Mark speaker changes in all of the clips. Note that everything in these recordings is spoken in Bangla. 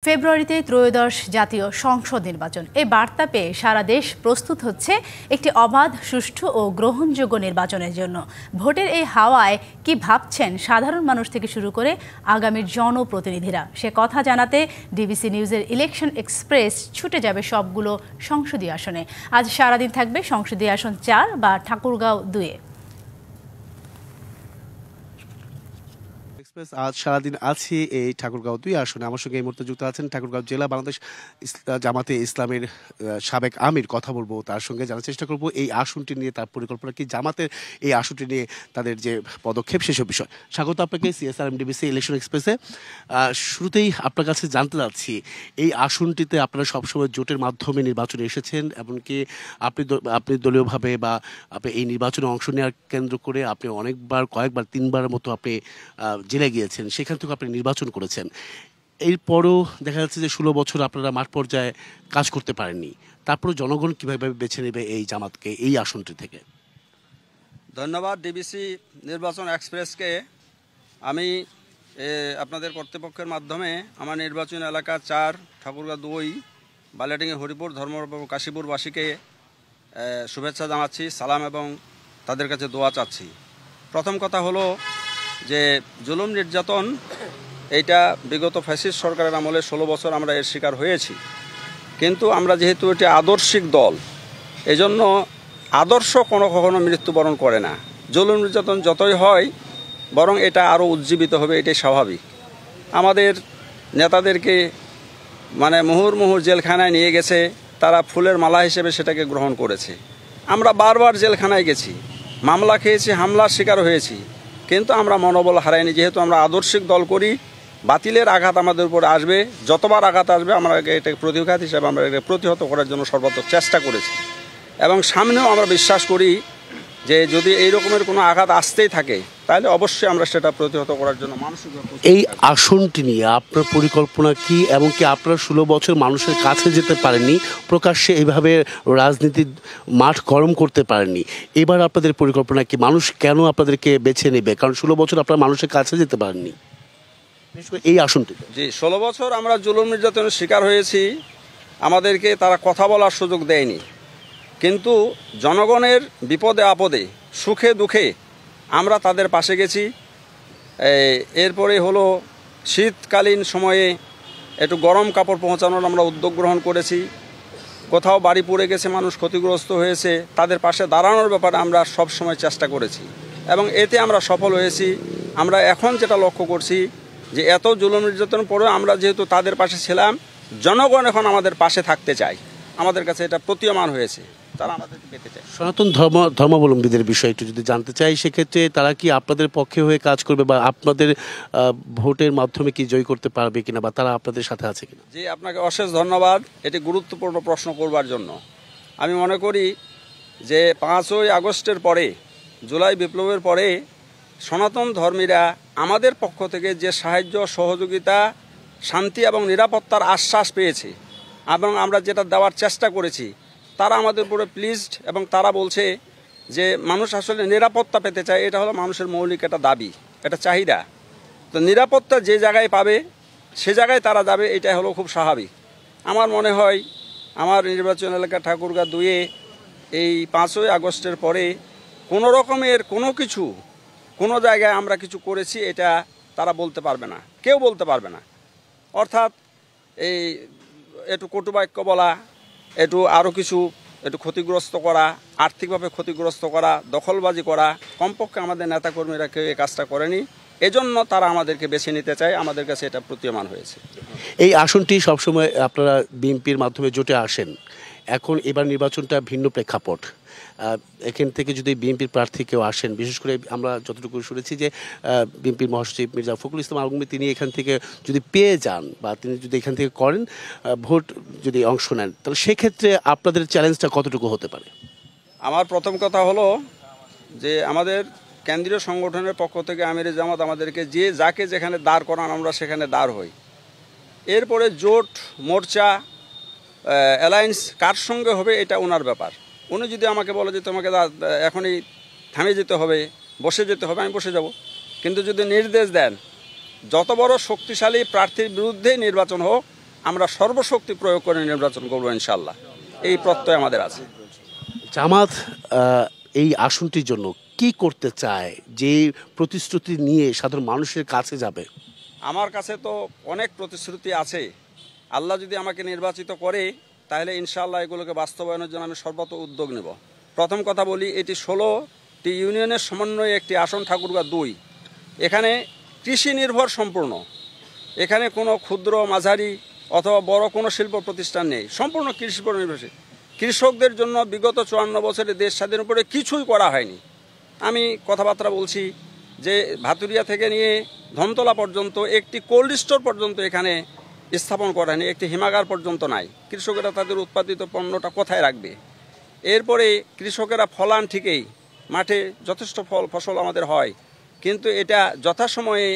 Speaker 1: ফেব্রুয়ারিতে ত্রয়োদশ জাতীয় সংসদ নির্বাচন এই বার্তা পেয়ে সারা দেশ প্রস্তুত হচ্ছে একটি অবাধ, সুষ্ঠু ও গ্রহণযোগ্য নির্বাচনের জন্য। ভোটের এই হাওয়ায় কি ভাবছেন সাধারণ মানুষ থেকে শুরু করে আগামীর জনপ্রতিনিধিরা, সে কথা জানাতে ডিবিসি নিউজের ইলেকশন এক্সপ্রেস ছুটে যাবে সবগুলো সংসদীয় আসনে। আজ সারাদিন থাকবে সংসদীয় আসন ৪ বা ঠাকুরগাঁও ২-এ।
Speaker 2: আজ সারাদিন আছি এই ঠাকুরগাঁও ২ আসনে। আমার সঙ্গে এই মুহূর্তে যুক্ত আছেন ঠাকুরগাঁও জেলা বাংলাদেশ জামাতে ইসলামের সাবেক আমির। কথা বলবো তার সঙ্গে, জানার চেষ্টা করব এই আসনটি নিয়ে তার পরিকল্পনা কি, জামাতের এই আসনটি নিয়ে তাদের যে পদক্ষেপ সেসব বিষয়। স্বাগত আপনাকে সিএসআরএম ডিবিসি ইলেকশন এক্সপ্রেসে। শুরুতেই আপনার কাছে জানতে চাচ্ছি, এই আসনটিতে আপনারা সবসময় জোটের মাধ্যমে নির্বাচনে এসেছেন, এমনকি আপনি দলীয়ভাবে বা আপনি এই নির্বাচনে অংশ নেওয়ার কেন্দ্র করে আপনি কয়েকবার ৩বারের মতো আপনি জেলে গিয়েছেন, সেখান থেকে আপনি নির্বাচন করেছেন। এরপরও দেখা যাচ্ছে যে ১৬ বছর আপনারা মাঠ পর্যায়ে কাজ করতে পারেননি। তারপরে জনগণ কীভাবে বেছে নেবে এই জামাতকে এই আসনটি থেকে?
Speaker 3: ধন্যবাদ ডিবিসি নির্বাচন এক্সপ্রেসকে। আমি আপনাদের কর্তৃপক্ষের মাধ্যমে আমার নির্বাচন এলাকা ৪ ঠাকুরগাঁও ২ বালিয়াডাঙ্গি হরিপুর ধর্মপুর কাশীপুরবাসীকে শুভেচ্ছা জানাচ্ছি, সালাম এবং তাদের কাছে দোয়া চাচ্ছি। প্রথম কথা হলো যে জুলুম নির্যাতন এইটা বিগত ফ্যাসিস্ট সরকারের আমলে ১৬ বছর আমরা এর শিকার হয়েছি। কিন্তু আমরা যেহেতু এটি আদর্শিক দল, এজন্য আদর্শ কখনো মৃত্যুবরণ করে না। জুলুম নির্যাতন যতই হয় বরং এটা আরও উজ্জীবিত হবে, এটাই স্বাভাবিক। আমাদের নেতাদেরকে মুহুর্মুহুর জেলখানায় নিয়ে গেছে, তারা ফুলের মালা হিসেবে সেটাকে গ্রহণ করেছে। আমরা বারবার জেলখানায় গেছি, মামলা খেয়েছি, হামলার শিকার হয়েছি, কিন্তু আমরা মনোবল হারাইনি। যেহেতু আমরা আদর্শিক দল করি, বাতিলের আঘাত আমাদের উপরে আসবে, যতবার আঘাত আসবে আমরা এটা প্রতিঘাত হিসেবে আমরা এটা প্রতিহত করার জন্য সর্বোচ্চ চেষ্টা করেছি। এবং সামনেও আমরা বিশ্বাস করি যে যদি এই রকমের কোনো আঘাত আসতেই থাকে তাহলে অবশ্যই আমরা সেটা প্রতিহত করার জন্য মানসিক।
Speaker 2: এই আসনটি নিয়ে আপনার পরিকল্পনা কি, এবং কি আপনারা ১৬ বছর মানুষের কাছে যেতে পারেননি, প্রকাশ্যে এইভাবে রাজনীতির মাঠ গরম করতে পারেননি, এবার আপনাদের পরিকল্পনা কি? মানুষ কেন আপনাদেরকে বেছে নেবে? কারণ ১৬ বছর আপনারা মানুষের কাছে যেতে পারেননি এই আসনটি।
Speaker 3: জি, ১৬ বছর আমরা জুলুম নির্যাতনের শিকার হয়েছি, আমাদেরকে তারা কথা বলার সুযোগ দেয়নি। কিন্তু জনগণের বিপদে আপদে, সুখে দুঃখে আমরা তাদের পাশে গেছি। এরপরে হলো শীতকালীন সময়ে একটু গরম কাপড় পৌঁছানোর আমরা উদ্যোগ গ্রহণ করেছি। কোথাও বাড়ি পড়ে গেছে, মানুষ ক্ষতিগ্রস্ত হয়েছে, তাদের পাশে দাঁড়ানোর ব্যাপারে আমরা সব সময় চেষ্টা করেছি এবং এতে আমরা সফল হয়েছি। আমরা এখন যেটা লক্ষ্য করছি যে এত জুলুম নির্যাতন পরেও আমরা যেহেতু তাদের পাশে ছিলাম, জনগণ এখন আমাদের পাশে থাকতে চায়। আমাদের কাছে এটা প্রতীয়মান হয়েছে, তারা আমাদেরকে পেতে চায়।
Speaker 2: সনাতন ধর্মাবলম্বীদের বিষয় একটু যদি জানতে চাই, সেক্ষেত্রে তারা কি আপনাদের পক্ষে হয়ে কাজ করবে বা আপনাদের ভোটের মাধ্যমে কি জয় করতে পারবে কিনা, বা তারা আপনাদের সাথে আছে কিনা?
Speaker 3: জি, আপনাকে অশেষ ধন্যবাদ এটি গুরুত্বপূর্ণ প্রশ্ন করবার জন্য। আমি মনে করি যে ৫ই আগস্টের পরে, জুলাই বিপ্লবের পরে সনাতন ধর্মীরা আমাদের পক্ষ থেকে যে সাহায্য, সহযোগিতা, শান্তি এবং নিরাপত্তার আশ্বাস পেয়েছে এবং আমরা যেটা দেওয়ার চেষ্টা করেছি, তারা আমাদের উপরে প্লিজড এবং তারা বলছে যে মানুষ আসলে নিরাপত্তা পেতে চায়। এটা হলো মানুষের মৌলিক একটা দাবি, একটা চাহিদা। তো নিরাপত্তা যে জায়গায় পাবে সে জায়গায় তারা যাবে, এটাই হলো খুব স্বাভাবিক। আমার মনে হয় আমার নির্বাচন এলাকা ঠাকুরগাঁও ২-এ এই ৫ই আগস্টের পরে কোনো রকমের কোনো জায়গায় আমরা কিছু করেছি এটা তারা বলতে পারবে না, কেউ বলতে পারবে না। অর্থাৎ এই একটু কটুবাক্য বলা, একটু ক্ষতিগ্রস্ত করা, আর্থিকভাবে ক্ষতিগ্রস্ত করা, দখলবাজি করা, কমপক্ষে আমাদের নেতাকর্মীরা কেউ এই কাজটা করেনি। এজন্য তারা আমাদেরকে বেছে নিতে চায়, আমাদের কাছে এটা প্রতীয়মান হয়েছে।
Speaker 2: এই আসনটি সবসময় আপনারা বিএনপির মাধ্যমে জোটে আসেন, এখন এবার নির্বাচনটা ভিন্ন প্রেক্ষাপট। এখান থেকে যদি বিএনপির প্রার্থী কেউ আসেন, বিশেষ করে আমরা যতটুকু শুনেছি যে বিএনপির মহাসচিব মির্জা ফখরুল ইসলাম আলমগীর, তিনি এখান থেকে যদি পেয়ে যান বা তিনি যদি এখান থেকে করেন, ভোট যদি অংশ নেন, তাহলে সেক্ষেত্রে আপনাদের চ্যালেঞ্জটা কতটুকু হতে পারে?
Speaker 3: আমার প্রথম কথা হলো যে আমাদের কেন্দ্রীয় সংগঠনের পক্ষ থেকে আমিরে জামাত আমাদেরকে যাকে যেখানে দাঁড় করান আমরা সেখানে দাঁড় হই। এরপরে জোট, মোর্চা, অ্যালায়েন্স কার সঙ্গে হবে এটা ওনার ব্যাপার। উনি যদি আমাকে বলে যে তোমাকে এখনই থামে যেতে হবে, বসে যেতে হবে, আমি বসে যাব। কিন্তু যদি নির্দেশ দেন যত বড় শক্তিশালী প্রার্থীর বিরুদ্ধে নির্বাচন হোক, আমরা সর্বশক্তি প্রয়োগ করে নির্বাচন করবো ইনশাল্লাহ, এই প্রত্যয় আমাদের আছে।
Speaker 2: জামাত এই আসনটির জন্য কি করতে চায়, যে প্রতিশ্রুতি নিয়ে সাধারণ মানুষের কাছে যাবে?
Speaker 3: আমার কাছে তো অনেক প্রতিশ্রুতি আছে। আল্লাহ যদি আমাকে নির্বাচিত করে তাহলে ইনশাআল্লাহ এগুলোকে বাস্তবায়নের জন্য আমি সর্বত উদ্যোগ নেব। প্রথম কথা বলি, এটি 16টি ইউনিয়নের সমন্বয়ে একটি আসন, ঠাকুরগাঁও 2। এখানে কৃষি নির্ভর সম্পূর্ণ, এখানে কোনো ক্ষুদ্র মাঝারি অথবা বড় কোনো শিল্প প্রতিষ্ঠান নেই, সম্পূর্ণ কৃষির উপর নির্ভরশীল। কৃষকদের জন্য বিগত 54 বছরে দেশ স্বাধীনের উপরে কিছুই করা হয়নি। আমি কথাবার্তা বলছি যে ভাতুরিয়া থেকে নিয়ে ধমতলা পর্যন্ত একটি কোল্ড স্টোর পর্যন্ত এখানে স্থাপন করা হয়নি, একটি হিমাগার পর্যন্ত নাই। কৃষকেরা তাদের উৎপাদিত পণ্যটা কোথায় রাখবে? এরপরে কৃষকেরা ফলান ঠিকই, মাঠে যথেষ্ট ফসল আমাদের হয়, কিন্তু এটা যথাসময়ে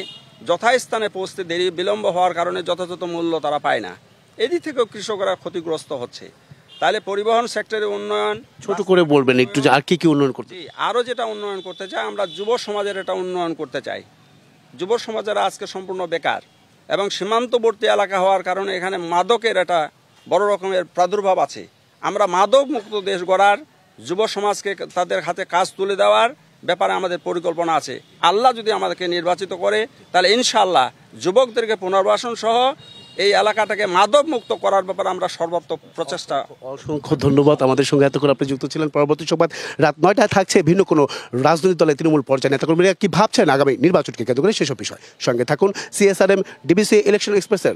Speaker 3: যথাস্থানে পৌঁছতে দেরি বিলম্ব হওয়ার কারণে যথাযথ মূল্য তারা পায় না। এদিক থেকেও কৃষকরা ক্ষতিগ্রস্ত হচ্ছে। তাহলে পরিবহন সেক্টরের উন্নয়ন
Speaker 2: ছোট করে বলবেন একটু, যে আর কি কি উন্নয়ন করতে?
Speaker 3: আরও যেটা উন্নয়ন করতে চাই, আমরা যুব সমাজের এটা উন্নয়ন করতে চাই। যুব সমাজেরা আজকে সম্পূর্ণ বেকার এবং সীমান্তবর্তী এলাকা হওয়ার কারণে এখানে মাদকের একটা বড় রকমের প্রাদুর্ভাব আছে। আমরা মাদক মুক্ত দেশ গড়ার, যুব সমাজকে তাদের হাতে কাজ তুলে দেওয়ার ব্যাপারে আমাদের পরিকল্পনা আছে। আল্লাহ যদি আমাদেরকে নির্বাচিত করে তাহলে ইনশাআল্লাহ যুবকদেরকে পুনর্বাসন সহ এই এলাকাটাকে মাদক মুক্ত করার ব্যাপারে আমরা সর্বাত্মক প্রচেষ্টা।
Speaker 2: অসংখ্য ধন্যবাদ। আমাদের সঙ্গে এতক্ষণ আপনি যুক্ত ছিলেন। পরবর্তী সংবাদ রাত 9টায় থাকছে ভিন্ন কোনো রাজনৈতিক দলের তৃণমূল পর্যায়ে নেতাকর্মীরা কি ভাবছেন আগামী নির্বাচনকে কেন্দ্র করে সেসব বিষয়। সঙ্গে থাকুন CSRM DBC ইলেকশন এক্সপ্রেসের।